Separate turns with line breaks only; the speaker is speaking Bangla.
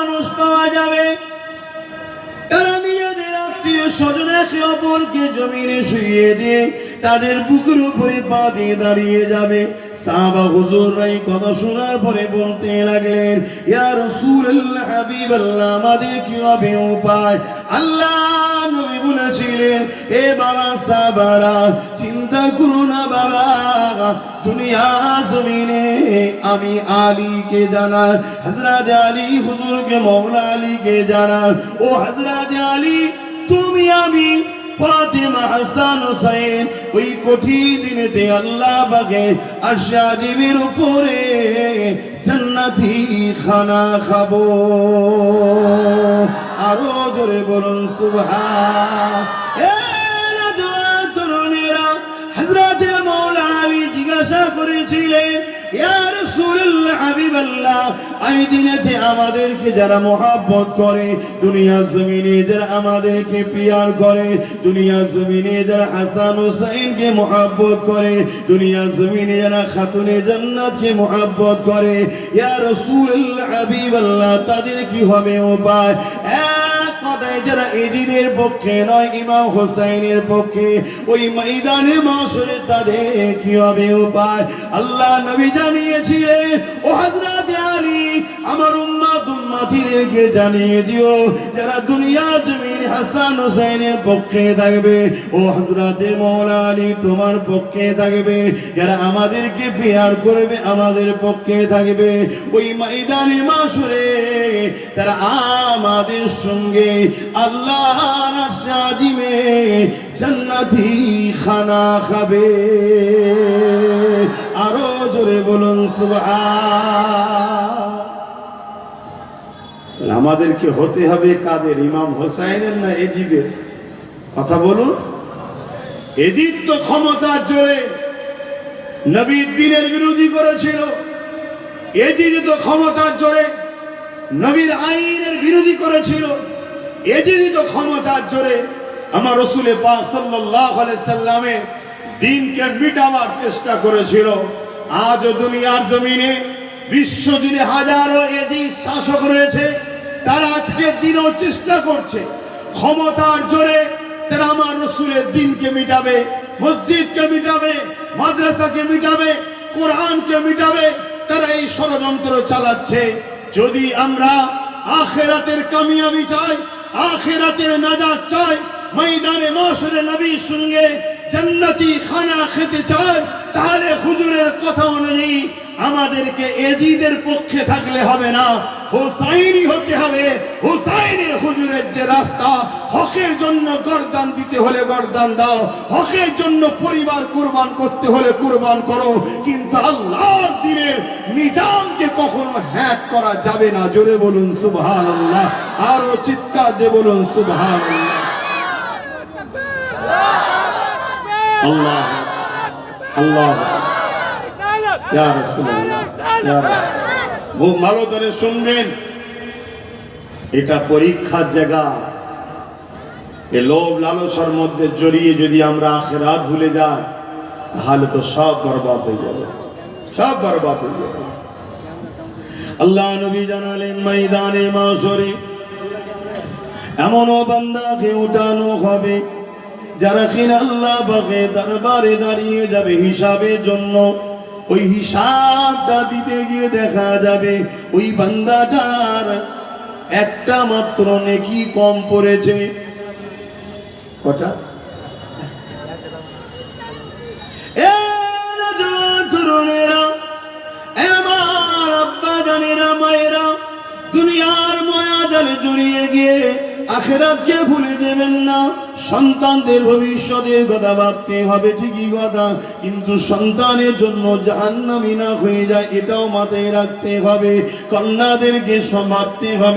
মানুষ পাওয়া যাবে এরা নিজেদের আত্মীয় স্বজন একে অপরকে জমিনে শুইয়ে দিয়ে তাদের বুকের উপরে পা দিয়ে দাঁড়িয়ে যাবে। সাহাবা হুজুররা এই কথা শোনার পরে বলতে লাগলেন, ইয়া রাসূলুল্লাহ, হাবিবাল্লাহ, আমাদের কি হবে উপায়? আল্লাহ নবী বলেছিলেন, এ বাবা সাহাবারা, চিন্তা করো না বাবা, দুনিয়ার জমিনে আমি আলীকে জানার, হযরত আলী হুজুরকে, মওলা আলীকে জানার। ও হযরত আলী, তুমি আমি ফাতেমা, হাসান, হুসাইন ওই কঠিন দিনেতে আল্লাহ পাকে আরশে আজিমের উপরে জান্নাতি খানা খাবো। আরো জোরে বলুন সুবহান। তরুণেরা, হযরত মওলা আলী জিজ্ঞাসা করেছিলেন, ইয়া রাসূলুল্লাহ, হাবিবাল্লাহ, এই দিনেতে আমাদেরকে যারা মহব্বত করে, দুনিয়ার জমিনে যারা আমাদেরকে পিয়ার করে, দুনিয়ার জমিনে যারা হাসান হুসাইনকে মহব্বত করে, দুনিয়ার জমিনে যারা খাতুনে জান্নাতকে মহব্বত করে, ইয়া রাসূলুল্লাহ, হাবিবাল্লাহ, তাদের কি হবে উপায়? যারা এজিদের পক্ষে নয়, ইমাম হোসাইনের পক্ষে, ওই ময়দানে মাশরে তাদের কি হবে উপায়? আল্লাহ নবী জানিয়েছিলেন, ও হযরত আলী, আমার উম্মতিদেরকে জানিয়ে দিও, যারা দুনিয়া জমিনে হাসান হোসাইনের পক্ষে থাকবে, ও হযরত মওলা আলী তোমার পক্ষে থাকবে, যারা আমাদেরকে বিয়ার করবে আমাদের পক্ষে থাকবে, ওই ময়দানে মাশরে তারা আমাদের সঙ্গে আল্লাহর আরশে আজিমে জান্নাতি খানা খাবে। আরো জোরে বলুন সুবহান। আমাদেরকে হতে হবে কাদের? ইমাম হোসাইনের না এজিদের? কথা বলুন। এজিদ তো ক্ষমতার জোরে নবীর দ্বীনের বিরোধী করেছিল, এজিদ তো ক্ষমতার জোরে নবীর আইনের বিরোধী করেছিল, এজিদ তো ক্ষমতার জোরে আমার রাসূল পাক সাল্লাল্লাহু আলাইহি সাল্লামের দ্বীনকে মিটাবার চেষ্টা করেছিল। আজ দুনিয়ার জমিনে বিশ্বজুড়ে হাজারো এজিদ শাসক রয়েছে, তারা আজকে দিনও চেষ্টা করছে ক্ষমতার জোরে তারা আমার রাসূলের দ্বীনকে মিটাবে, মসজিদকে মিটাবে, মাদ্রাসাকে মিটাবে, কোরআনকে মিটাবে। তারা এই ষড়যন্ত্র চালাচ্ছে। যদি আমরা আখিরাতের কামিয়াবি চাই, আখিরাতের নাজাত চাই, ময়দানে মাশরে নবীর সঙ্গে জান্নাতি খানা খেতে চাই, তাহলে হুজুরের কথা অনুযায়ী আমাদেরকে এজিদের পক্ষে থাকলে হবে না, হোসাইনি হতে হবে। হোসাইনের হুজুরের যে রাস্তা, হকের জন্য গর্দান দিতে হলে গর্দান দাও, হকের জন্য পরিবার কুরবান করতে হলে কুরবান করো, কিন্তু আল্লাহর দ্বীনের নিজামকে কখনো হ্যাক করা যাবে না। জোরে বলুন সুবহানাল্লাহ, আরো চিৎকার দিয়ে বলুন সুবহানাল্লাহ। আল্লাহ আল্লাহ, ইয়া রাসূলুল্লাহ, ইয়া রাসূল। খুব ভালো করে শুনবেন, এটা পরীক্ষার জায়গা। এ লোভ লালসার মধ্যে জড়িয়ে যদি আমরা আখিরাত ভুলে যাই, তাহলে তো সব বরবাদ হয়ে যাবে, সব বরবাদ হয়ে যাবে। আল্লাহ নবী জানালেন, ময়দানে মাশরে এমনও বান্দাকে উঠানো হবে যারা কিনা আল্লাহ পাকের দরবারে দাঁড়িয়ে যাবে হিসাবের জন্য। ওই হিসাবটা দিতে গিয়ে দেখা যাবে ওই বান্দাটার একটা মাত্র নেকি কম পড়েছে। কটা? তরুণেরা, আমার আব্বা জানেরা, মায়েরা, দুনিয়ার মায়া জালে জড়িয়ে গিয়ে আখিরাতকে ভুলে দেবেন না। সন্তানদের ভবিষ্যতের কথা ভাবতে হবে, ঠিকই কথা, কিন্তু সন্তানের জন্য জাহান্নামী না হয়ে যায় এটাও মাথায় রাখতে হবে। কন্যাদেরকে ভাবতে হবে।